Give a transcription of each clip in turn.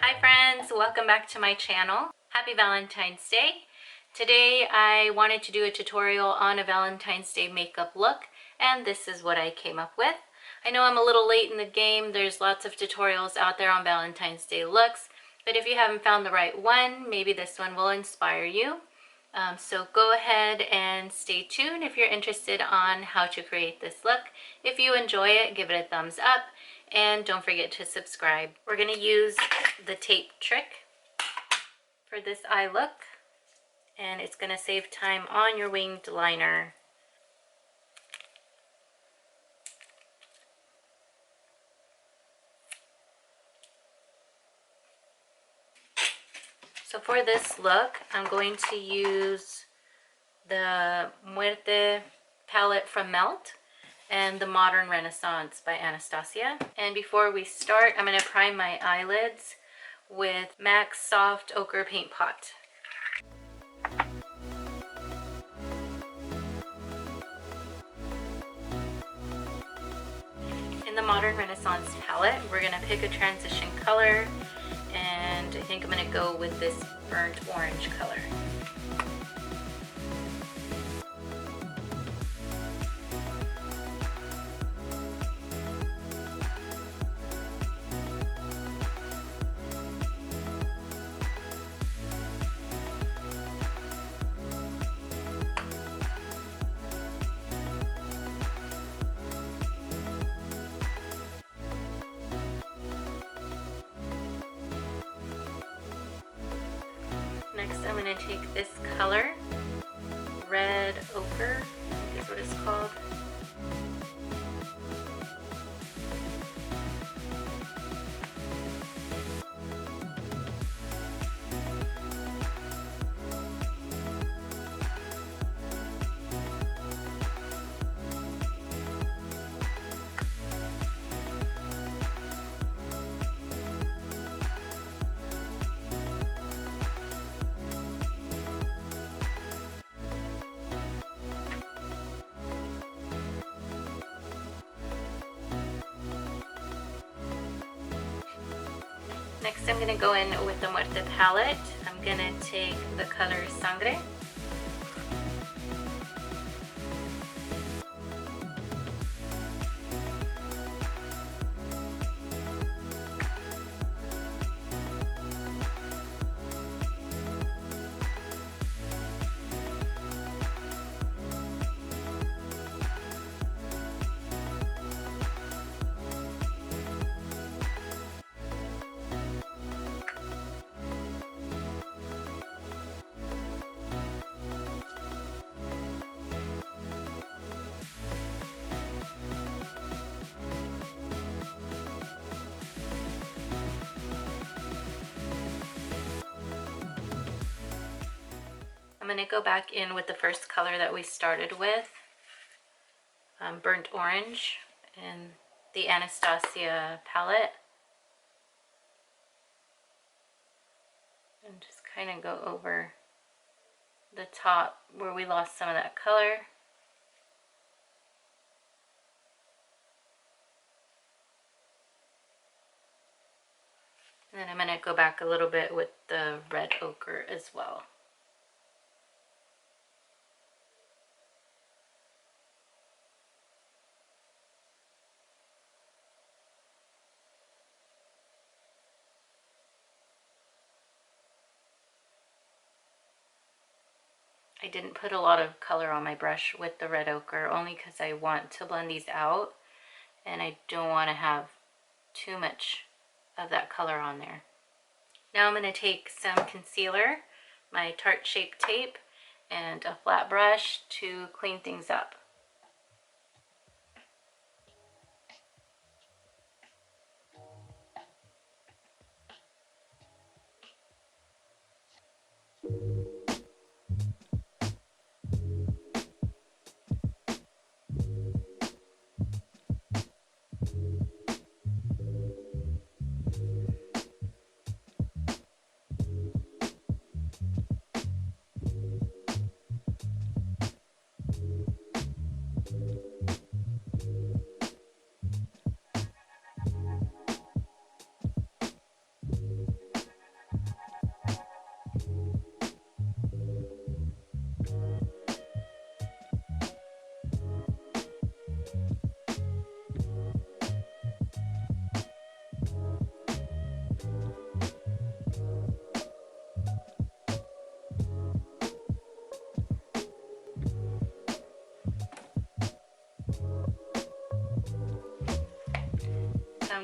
Hi friends, welcome back to my channel. Happy Valentine's Day. Today I wanted to do a tutorial on a Valentine's Day makeup look, and this is what I came up with. I know I'm a little late in the game. There's lots of tutorials out there on Valentine's Day looks, but if you haven't found the right one, maybe this one will inspire you. So go ahead and stay tuned if you're interested on how to create this look. If you enjoy it, give it a thumbs up, and don't forget to subscribe. We're going to use the tape trick for this eye look, and it's going to save time on your winged liner. So for this look, I'm going to use the Muerte palette from Melt and the Modern Renaissance by Anastasia. And before we start, I'm going to prime my eyelids with MAC Soft Ochre Paint Pot. In the Modern Renaissance palette, we're going to pick a transition color, and I think I'm going to go with this burnt orange color. Next, I'm going to take this color, Red Ochre, I think is what it's called. Next, I'm going to go in with the Muerte palette. I'm going to take the color Sangre. I'm going to go back in with the first color that we started with, burnt orange, in the Anastasia palette, and just kind of go over the top where we lost some of that color. And then I'm going to go back a little bit with the red ochre as well. I didn't put a lot of color on my brush with the red ochre, only because I want to blend these out and I don't want to have too much of that color on there. Now I'm going to take some concealer, my Tarte Shape Tape, and a flat brush to clean things up.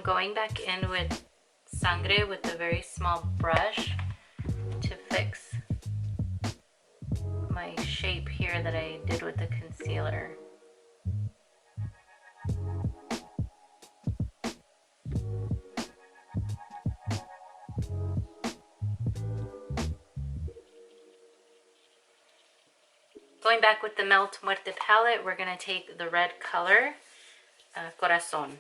going back in with sangre with a very small brush to fix my shape here that I did with the concealer. Going back with the Melt Muerte palette, we're going to take the red color, Corazon.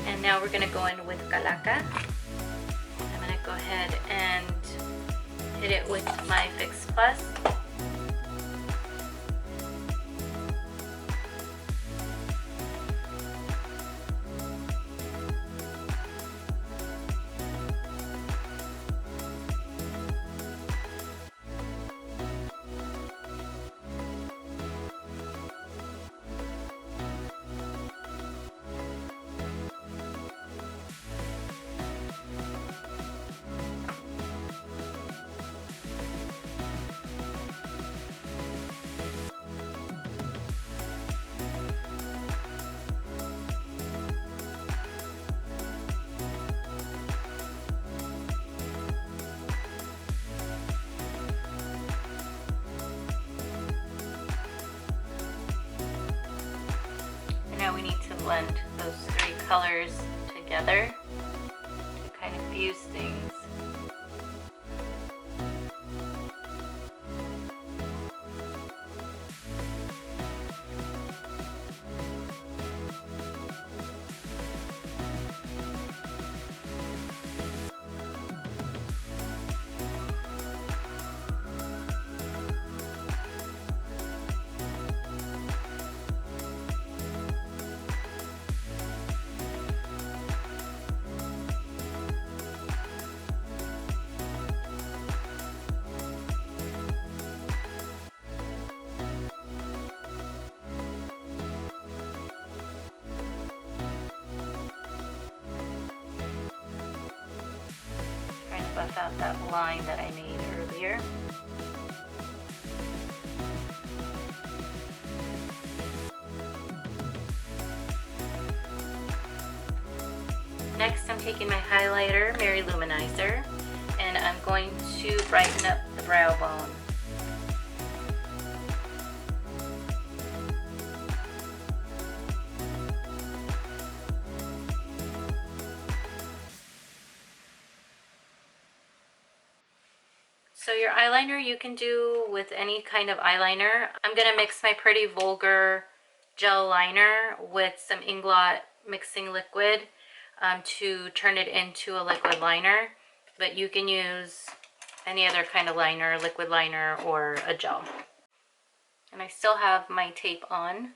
And now we're gonna go in with Calaca. I'm gonna go ahead and hit it with my Fix Plus. Now we need to blend those three colors together to kind of fuse things. Buff out that line that I made earlier. Next, I'm taking my highlighter, Mary Luminizer, and I'm going to brighten up the brow bone. So your eyeliner you can do with any kind of eyeliner. I'm going to mix my Pretty Vulgar gel liner with some Inglot mixing liquid to turn it into a liquid liner. But you can use any other kind of liner, liquid liner or a gel. And I still have my tape on,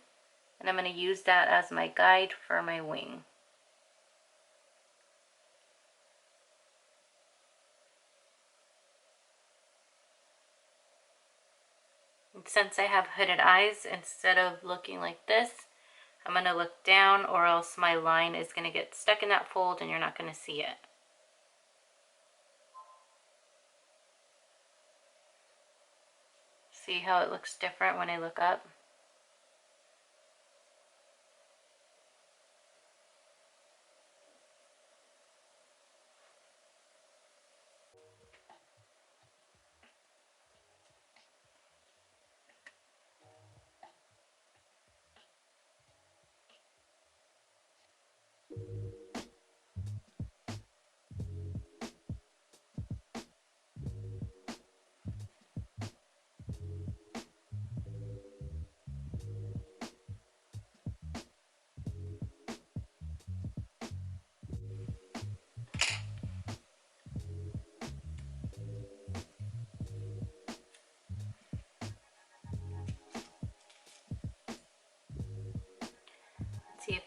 and I'm going to use that as my guide for my wing. Since I have hooded eyes, instead of looking like this, I'm going to look down, or else my line is going to get stuck in that fold and you're not going to see it. See how it looks different when I look up?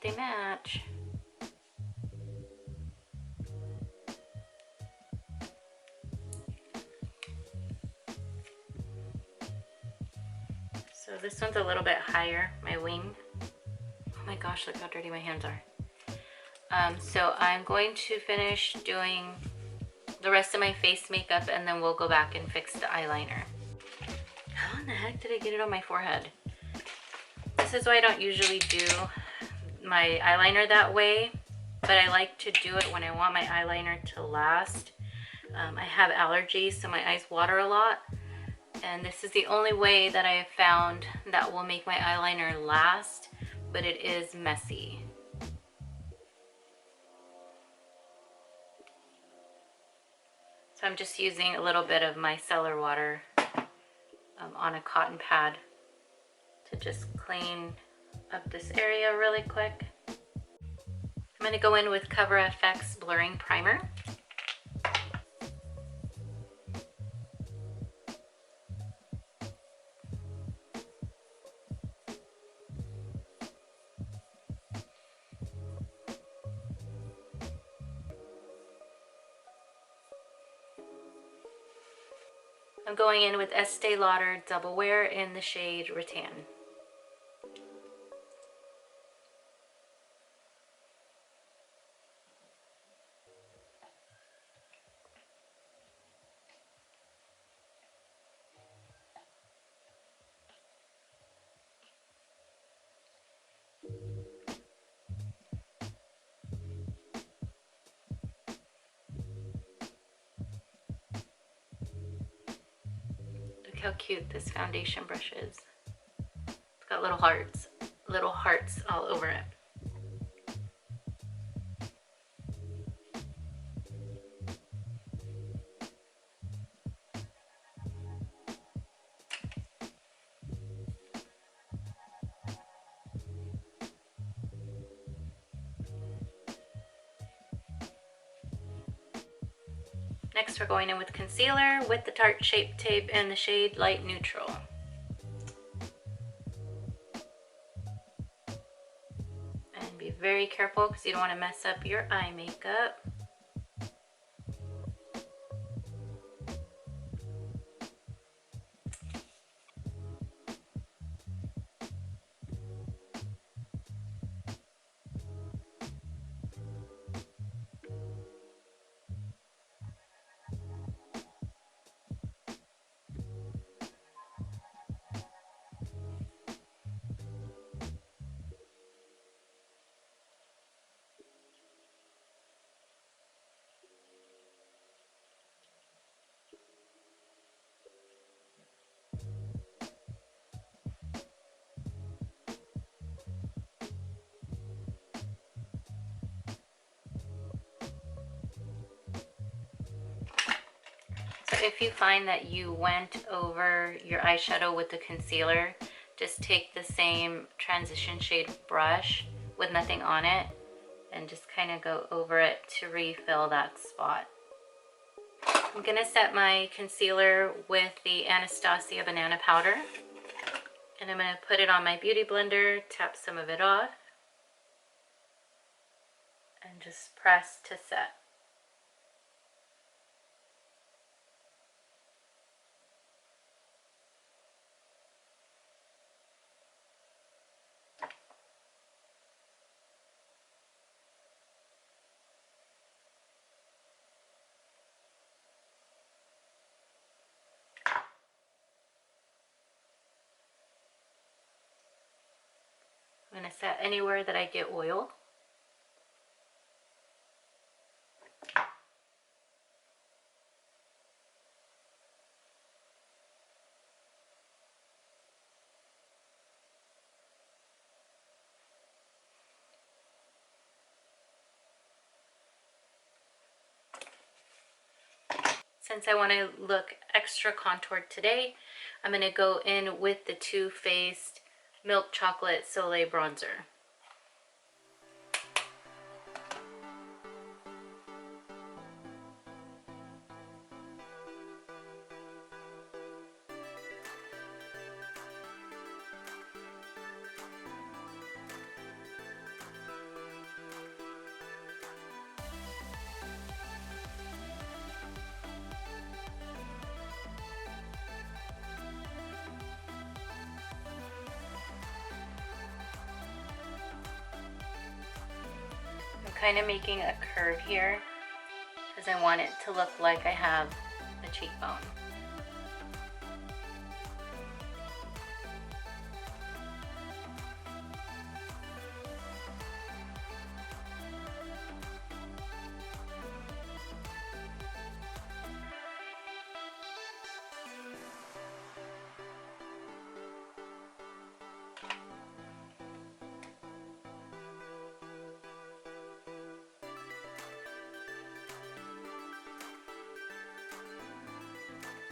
they match. So this one's a little bit higher, my wing. Oh my gosh, look how dirty my hands are. So I'm going to finish doing the rest of my face makeup and then we'll go back and fix the eyeliner. How in the heck did I get it on my forehead? This is why I don't usually do my eyeliner that way, but I like to do it when I want my eyeliner to last. I have allergies, so my eyes water a lot, and this is the only way that I have found that will make my eyeliner last, but it is messy. So I'm just using a little bit of my micellar water on a cotton pad to just clean up this area really quick. I'm going to go in with Cover FX Blurring Primer. I'm going in with Estee Lauder Double Wear in the shade Rattan. Look how cute this foundation brush is. It's got little hearts all over it. Next we're going in with concealer with the Tarte Shape Tape in the shade Light Neutral. And be very careful because you don't want to mess up your eye makeup. So if you find that you went over your eyeshadow with the concealer, just take the same transition shade brush with nothing on it and just kind of go over it to refill that spot. I'm going to set my concealer with the Anastasia banana powder, and I'm going to put it on my beauty blender, tap some of it off, and just press to set. I'm going to set anywhere that I get oil. Since I want to look extra contoured today, I'm going to go in with the Too Faced Milk Chocolate Soleil Bronzer. kind of making a curve here because I want it to look like I have a cheekbone.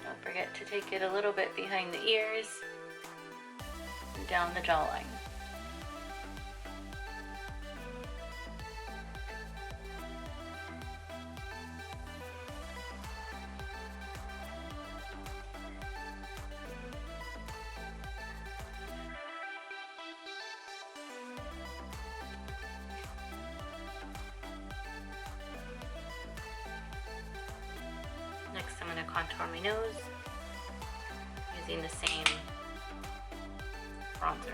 Don't forget to take it a little bit behind the ears and down the jawline. Next, I'm going to contour my nose using the same bronzer.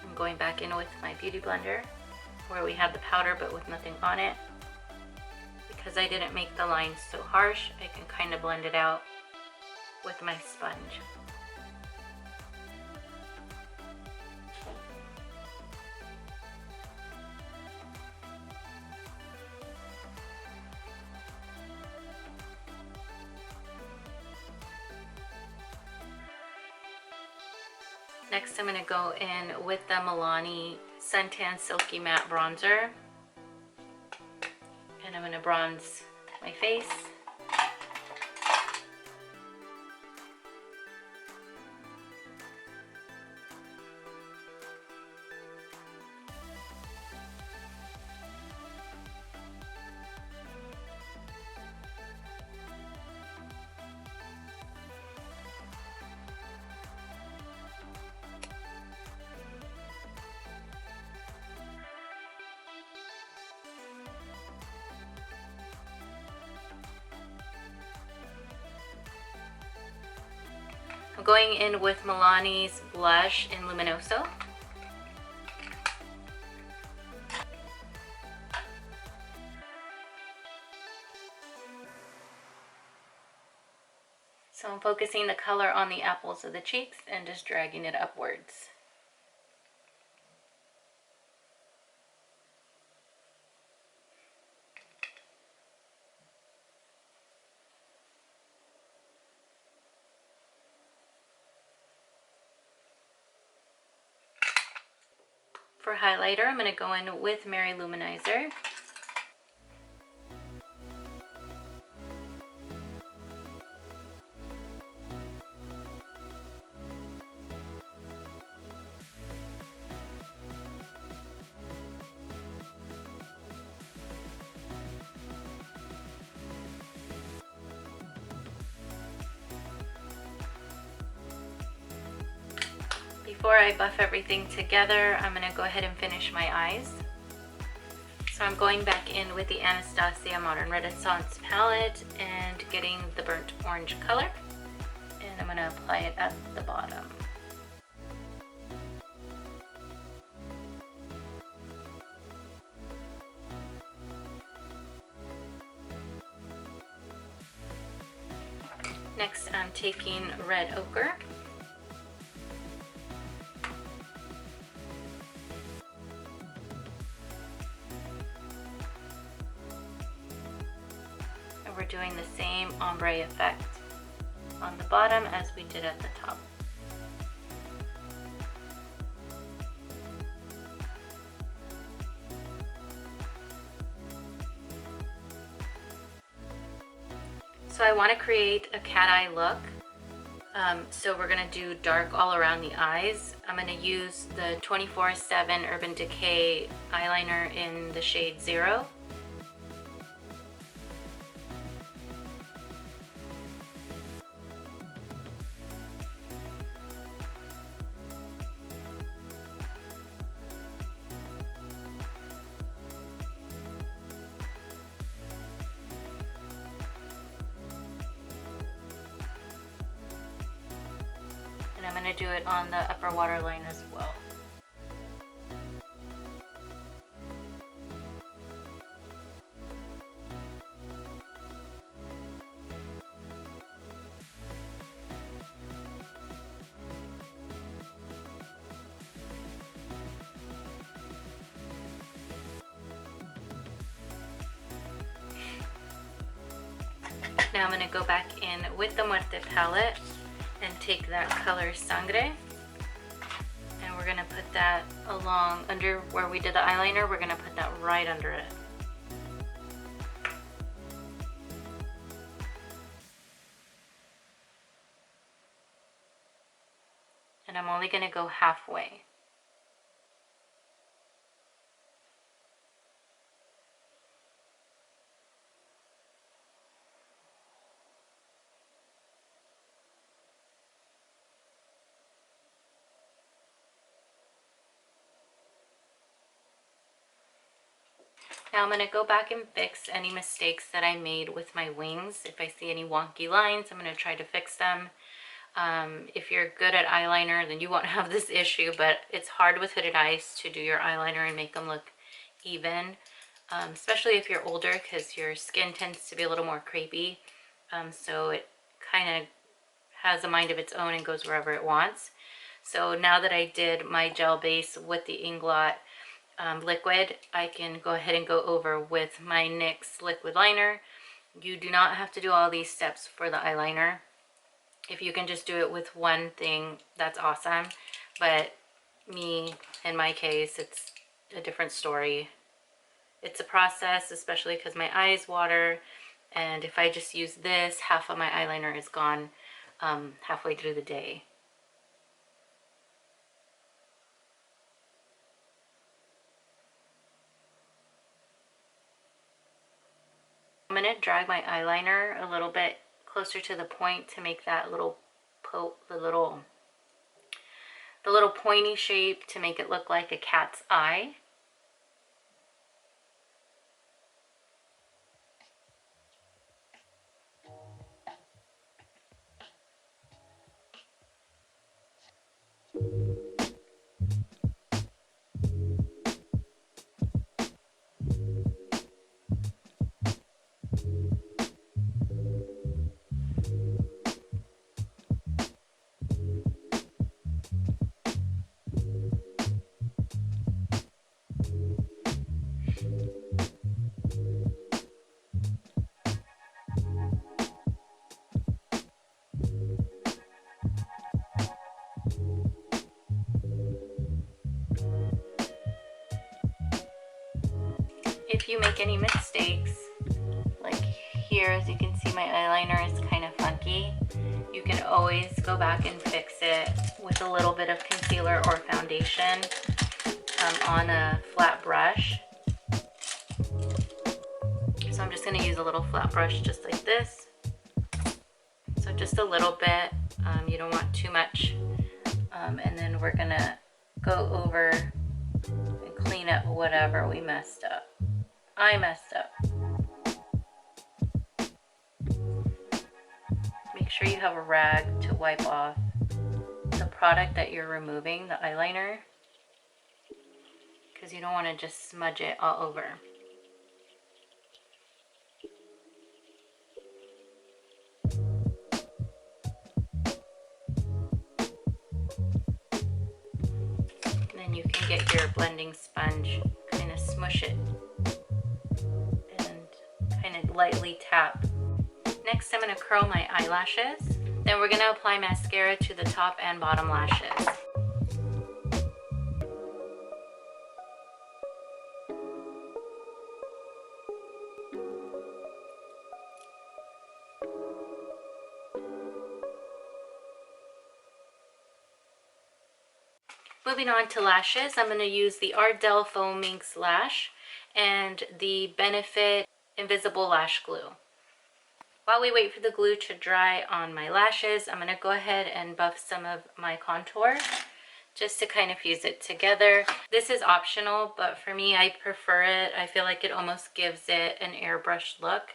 I'm going back in with my beauty blender where we had the powder but with nothing on it. Because I didn't make the lines so harsh, I can kind of blend it out with my sponge. Next, I'm going to go in with the Milani Suntan Silky Matte Bronzer. And I'm going to bronze my face. I'm going in with Milani's blush in Luminoso. So I'm focusing the color on the apples of the cheeks and just dragging it upwards. For highlighter, I'm going to go in with Mary Luminizer. Before I buff everything together, I'm going to go ahead and finish my eyes. So I'm going back in with the Anastasia Modern Renaissance palette and getting the burnt orange color. And I'm going to apply it at the bottom. Next, I'm taking red ochre. And we're doing the same ombre effect on the bottom as we did at the top. So I want to create a cat eye look. So we're gonna do dark all around the eyes. I'm gonna use the 24/7 Urban Decay eyeliner in the shade 0. And I'm gonna do it on the upper waterline as well. Now I'm going to go back in with the Muerte palette and take that color Sangre, and we're going to put that along under where we did the eyeliner. We're going to put that right under it. And I'm only going to go halfway. Now I'm going to go back and fix any mistakes that I made with my wings. If I see any wonky lines, I'm going to try to fix them. If you're good at eyeliner, then you won't have this issue, but it's hard with hooded eyes to do your eyeliner and make them look even, especially if you're older, because your skin tends to be a little more crepey. So it kind of has a mind of its own and goes wherever it wants. So now that I did my gel base with the Inglot liquid, I can go ahead and go over with my NYX liquid liner. You do not have to do all these steps for the eyeliner. If you can just do it with one thing, that's awesome. But me, in my case, it's a different story. It's a process, especially because my eyes water. And if I just use this, half of my eyeliner is gone halfway through the day. I'm going to drag my eyeliner a little bit closer to the point to make that little the little pointy shape to make it look like a cat's eye. If you make any mistakes, like here, as you can see, my eyeliner is kind of funky, you can always go back and fix it with a little bit of concealer or foundation on a flat brush. So I'm just going to use a little flat brush just like this. So just a little bit, you don't want too much. And then we're going to go over and clean up whatever we messed up. I messed up. Make sure you have a rag to wipe off the product that you're removing, the eyeliner, because you don't want to just smudge it all over. And then you can get your blending sponge, kind of smush it and kind of lightly tap. Next, I'm going to curl my eyelashes. Then we're going to apply mascara to the top and bottom lashes. Moving on to lashes, I'm going to use the Ardell Foam Minx Lash and the Benefit Invisible Lash Glue. While we wait for the glue to dry on my lashes, I'm going to go ahead and buff some of my contour just to kind of fuse it together. This is optional, but for me, I prefer it. I feel like it almost gives it an airbrushed look.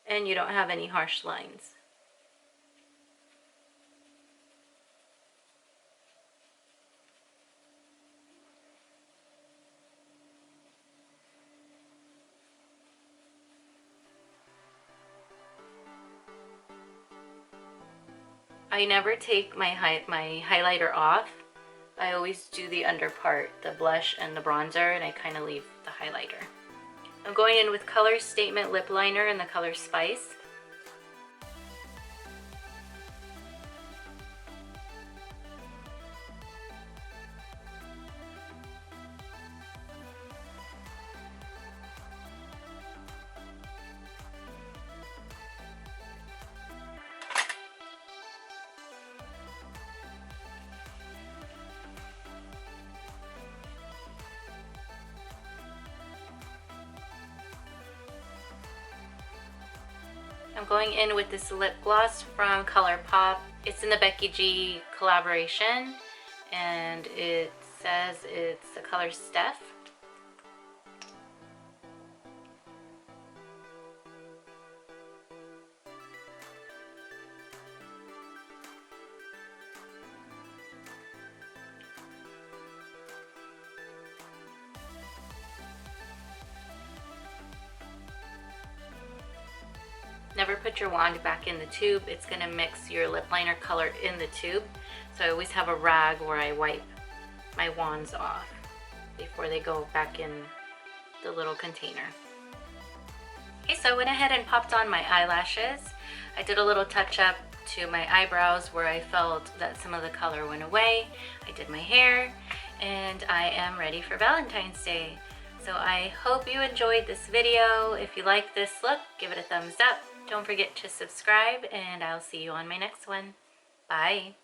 And you don't have any harsh lines. I never take my highlighter off. I always do the under part, the blush and the bronzer, and I kind of leave the highlighter. I'm going in with Color Statement Lip Liner in the color Spice. I'm going in with this lip gloss from ColourPop. It's in the Becky G collaboration, and it says it's the color Steph. Never put your wand back in the tube. It's going to mix your lip liner color in the tube. So I always have a rag where I wipe my wands off before they go back in the little container. Okay, so I went ahead and popped on my eyelashes. I did a little touch up to my eyebrows where I felt that some of the color went away. I did my hair, and I am ready for Valentine's Day. So I hope you enjoyed this video. If you like this look, give it a thumbs up. Don't forget to subscribe, and I'll see you on my next one. Bye.